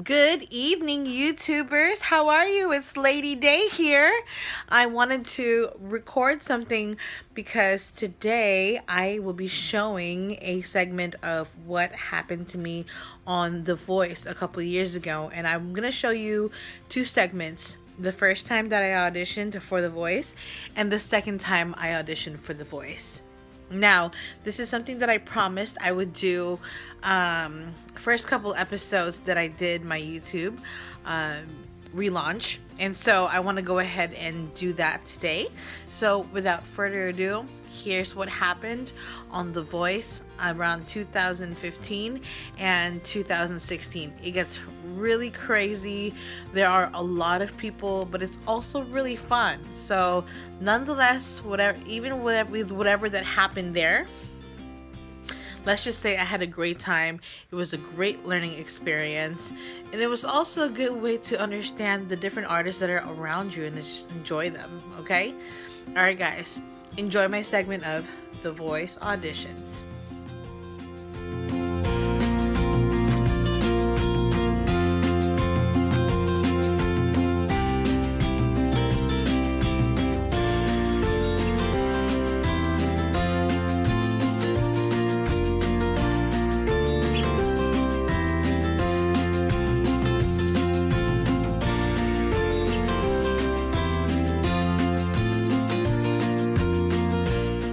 Good evening, YouTubers. How are you? It's Lady Day here. I wanted to record something because today I will be showing a segment of what happened to me on The Voice a couple of years ago. And I'm going to show you two segments. The first time that I auditioned for The Voice and the second time I auditioned for The Voice. Now, this is something that I promised I would do first couple episodes that I did my YouTube relaunch. And so I want to go ahead and do that today. So without further ado, here's what happened on The Voice around 2015 and 2016. It gets really crazy. There are a lot of people, but it's also really fun. So nonetheless, whatever that happened there, let's just say I had a great time. It was a great learning experience, and it was also a good way to understand the different artists that are around you and just enjoy them. Okay, all right guys, enjoy my segment of The Voice auditions.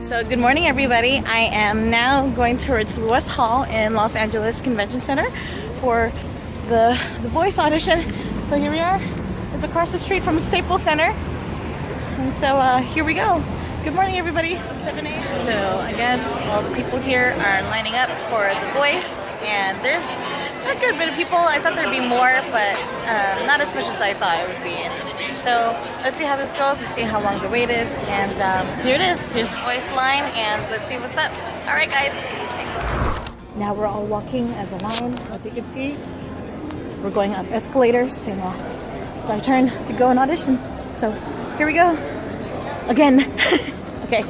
So good morning everybody. I am now going towards West Hall in Los Angeles Convention Center for the Voice audition. So here we are. It's across the street from Staples Center. And so here we go. Good morning everybody. 7 a.m. So I guess all the people here are lining up for The Voice, and there's a good bit of people. I thought there'd be more, but not as much as I thought it would be. So let's see how this goes. Let's see how long the wait is. And here it is. Here's the Voice line, and let's see what's up. All right, guys. Now we're all walking as a line. As you can see, we're going up escalators, and it's our turn to go and audition. So here we go. Again. Okay.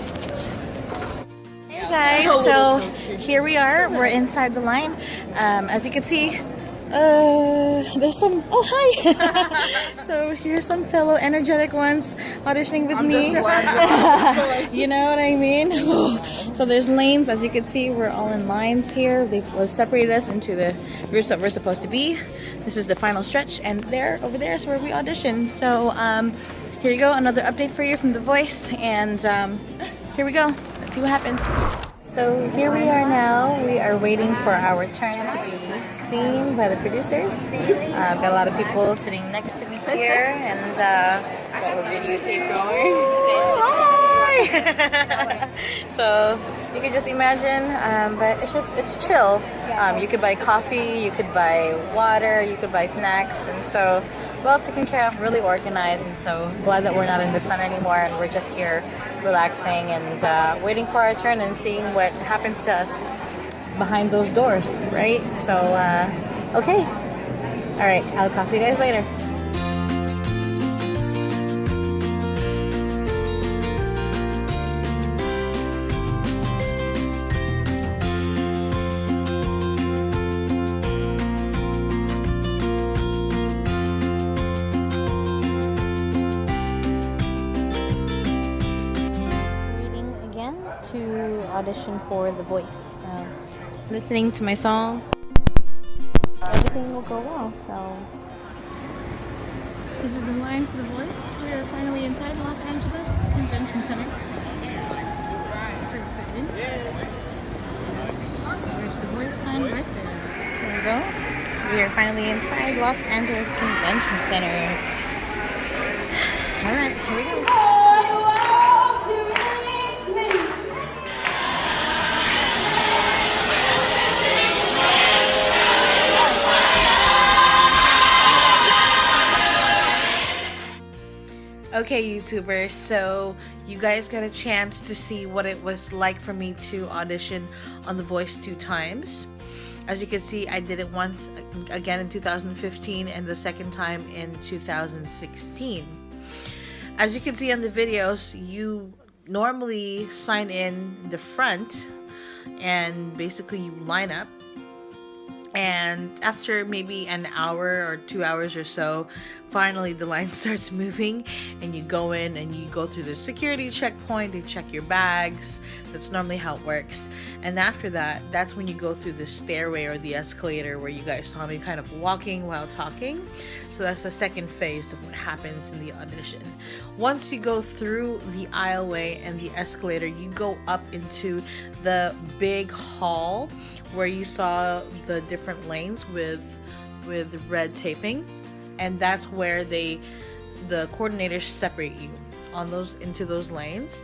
Hey guys. So here we are. We're inside the line. As you can see, there's some, oh hi. So here's some fellow energetic ones auditioning with me. You know what I mean? So there's lanes. As you can see, we're all in lines here. They've separated us into the groups that we're supposed to be. This is the final stretch, and there, over there is where we audition. So here you go, another update for you from The Voice, and here we go. Let's see what happens. So here we are now. We are waiting for our turn to be seen by the producers. I've got a lot of people sitting next to me here, and got a videotape going. Hi! So you can just imagine, but it's chill. You could buy coffee, you could buy water, you could buy snacks, and so well taken care of, really organized, and so glad that we're not in the sun anymore and we're just here relaxing and waiting for our turn and seeing what happens to us behind those doors, right? So, okay. All right, I'll talk to you guys later. To audition for The Voice. So, listening to my song, everything will go well. So, this is the line for The Voice. We are finally inside Los Angeles Convention Center. Super excited. There's The Voice sign right there. There we go. We are finally inside Los Angeles Convention Center. All right, here we go. Okay, YouTubers, so you guys got a chance to see what it was like for me to audition on The Voice 2 times. As you can see, I did it once again in 2015 and the second time in 2016. As you can see on the videos, you normally sign in the front and basically you line up And after maybe an hour or 2 hours or so, finally the line starts moving, and you go in and you go through the security checkpoint. They check your bags. That's normally how it works. And after that, that's when you go through the stairway or the escalator where you guys saw me kind of walking while talking. So that's the second phase of what happens in the audition. Once you go through the aisleway and the escalator, you go up into the big hall where you saw the different lanes with red taping, and that's where the coordinators separate you on those into those lanes.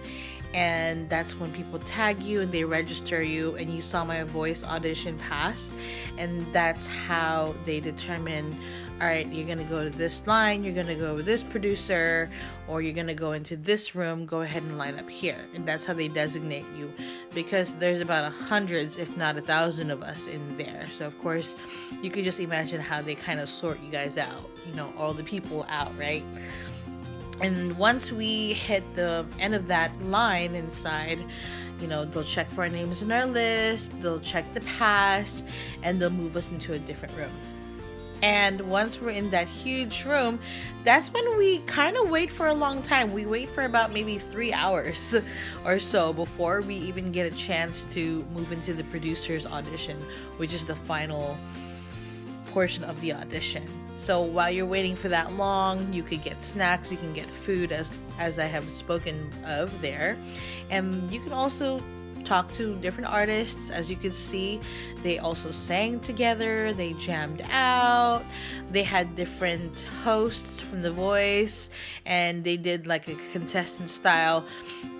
And that's when people tag you and they register you, and you saw my voice audition pass, and that's how they determine, all right, you're gonna go to this line, you're gonna go with this producer, or you're gonna go into this room, go ahead and line up here. And that's how they designate you, because there's about hundreds, if not 1,000 of us in there. So of course you could just imagine how they kind of sort you guys out, all the people out, right? And once we hit the end of that line inside, they'll check for our names in our list, they'll check the pass, and they'll move us into a different room. And once we're in that huge room, that's when we kind of wait for a long time. We wait for about maybe 3 hours or so before we even get a chance to move into the producer's audition, which is the final portion of the audition. So while you're waiting for that long, you could get snacks, you can get food, as I have spoken of there. And you can also talk to different artists. As you can see, they also sang together, they jammed out, they had different hosts from The Voice, and they did like a contestant style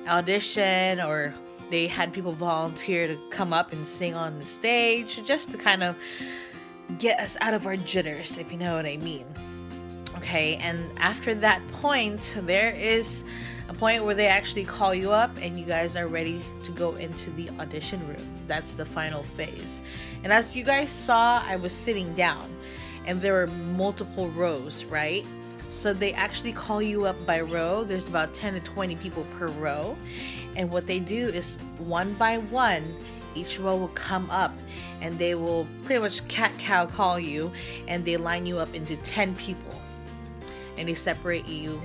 audition, or they had people volunteer to come up and sing on the stage just to kind of get us out of our jitters, if you know what I mean. Okay, and after that point, there is a point where they actually call you up and you guys are ready to go into the audition room. That's the final phase. And as you guys saw, I was sitting down and there were multiple rows, right? So they actually call you up by row. There's about 10 to 20 people per row. And what they do is one by one, each row will come up and they will pretty much cat-cow call you, and they line you up into 10 people. And they separate you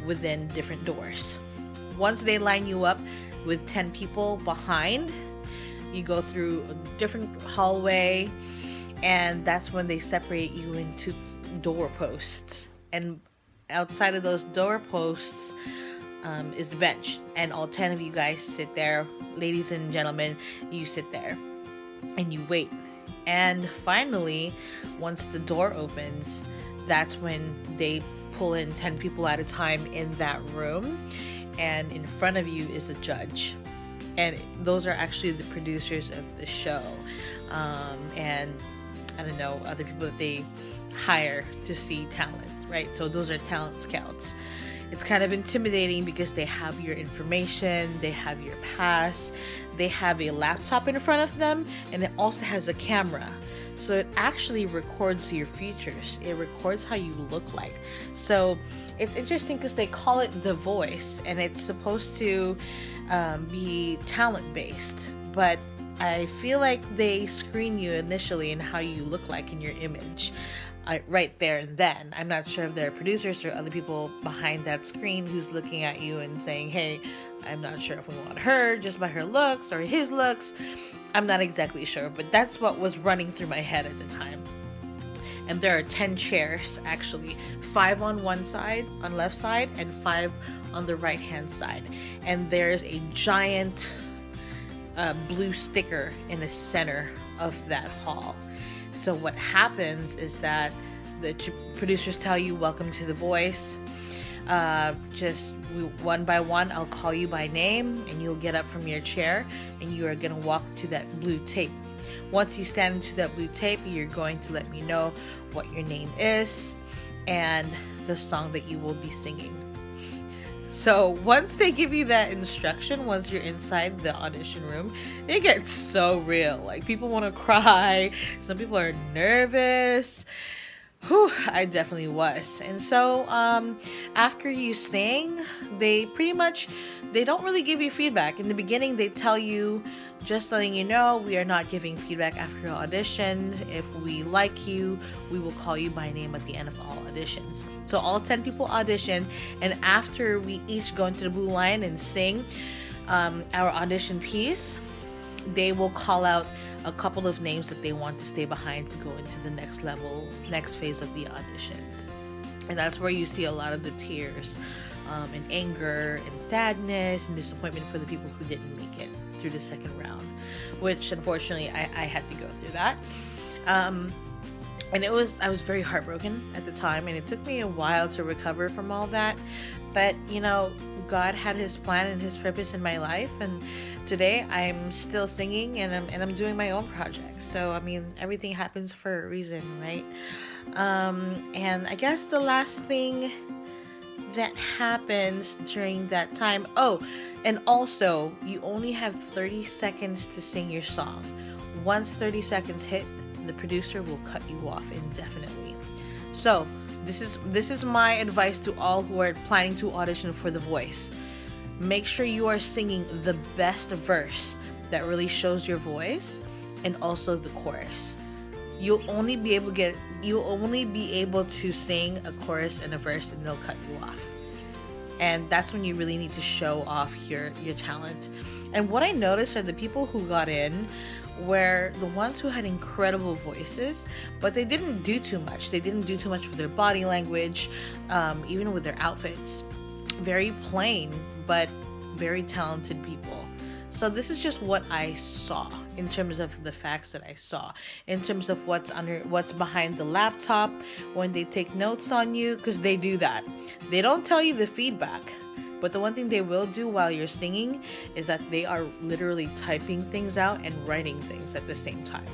within different doors. Once they line you up with 10 people behind, you go through a different hallway, and that's when they separate you into doorposts. And outside of those doorposts is a bench, and all 10 of you guys sit there. Ladies and gentlemen, you sit there and you wait. And finally, once the door opens, that's when they pull in 10 people at a time in that room, and in front of you is a judge, and those are actually the producers of the show, and I don't know, other people that they hire to see talent, right? So those are talent scouts. It's kind of intimidating because they have your information, they have your pass, they have a laptop in front of them, and it also has a camera. So it actually records your features. It records how you look like. So it's interesting because they call it The Voice, and it's supposed to be talent-based. But I feel like they screen you initially in how you look like in your image. Right there and then. I'm not sure if there are producers or other people behind that screen who's looking at you and saying, hey, I'm not sure if we want her just by her looks or his looks. I'm not exactly sure, but that's what was running through my head at the time. And there are 10 chairs, actually, 5 on one side, on left side, and 5 on the right hand side. And there's a giant blue sticker in the center of that hall. So what happens is that the producers tell you, welcome to The Voice. One by one, I'll call you by name, and you'll get up from your chair, and you are going to walk to that blue tape. Once you stand into that blue tape, you're going to let me know what your name is and the song that you will be singing. So once they give you that instruction, once you're inside the audition room, it gets so real. Like, people want to cry. Some people are nervous. Whew, I definitely was. And so after you sing, they don't really give you feedback. In the beginning, they tell you Just letting you know, we are not giving feedback after your audition. If we like you, we will call you by name at the end of all auditions. So all 10 people audition, and after we each go into the blue line and sing our audition piece, they will call out a couple of names that they want to stay behind to go into the next level, next phase of the auditions. And that's where you see a lot of the tears and anger and sadness and disappointment for the people who didn't make it through the second round, which unfortunately I had to go through that. And I was very heartbroken at the time, and it took me a while to recover from all that. But you know, God had His plan and His purpose in my life, and today I'm still singing and I'm doing my own projects. So I mean, everything happens for a reason, right? And I guess the last thing that happens during that time, and also you only have 30 seconds to sing your song. Once 30 seconds hit, the producer will cut you off indefinitely. So this is my advice to all who are planning to audition for The Voice. Make sure you are singing the best verse that really shows your voice, and also the chorus. You'll only be able to sing a chorus and a verse, and they'll cut you off. And that's when you really need to show off your talent. And what I noticed are the people who got in were the ones who had incredible voices, but they didn't do too much. They didn't do too much with their body language, even with their outfits. Very plain, but very talented people. So this is just what I saw in terms of the facts that I saw, in terms of what's behind the laptop when they take notes on you, because they do that. They don't tell you the feedback, but the one thing they will do while you're singing is that they are literally typing things out and writing things at the same time.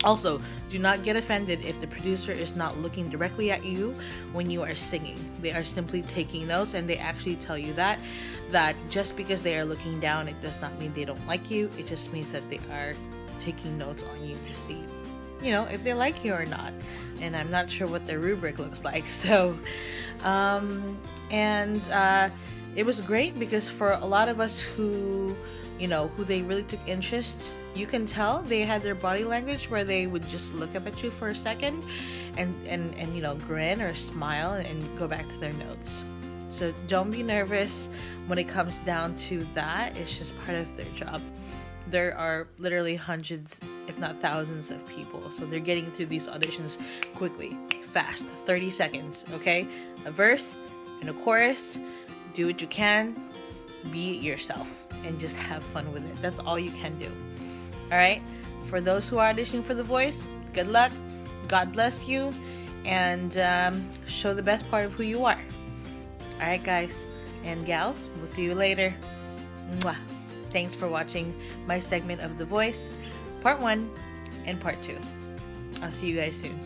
Also, do not get offended if the producer is not looking directly at you when you are singing. They are simply taking notes, and they actually tell you that just because they are looking down, it does not mean they don't like you. It just means that they are taking notes on you to see, you know, if they like you or not. And I'm not sure what their rubric looks like. So, it was great because for a lot of us who they really took interest, you can tell they had their body language where they would just look up at you for a second and grin or smile and go back to their notes. So don't be nervous when it comes down to that. It's just part of their job. There are literally hundreds, if not thousands of people. So they're getting through these auditions quickly, fast, 30 seconds, okay? A verse and a chorus. Do what you can. Be yourself and just have fun with it. That's all you can do. All right? For those who are auditioning for The Voice, good luck. God bless you. And show the best part of who you are. All right, guys and gals. We'll see you later. Mwah. Thanks for watching my segment of The Voice, Part 1 and Part 2. I'll see you guys soon.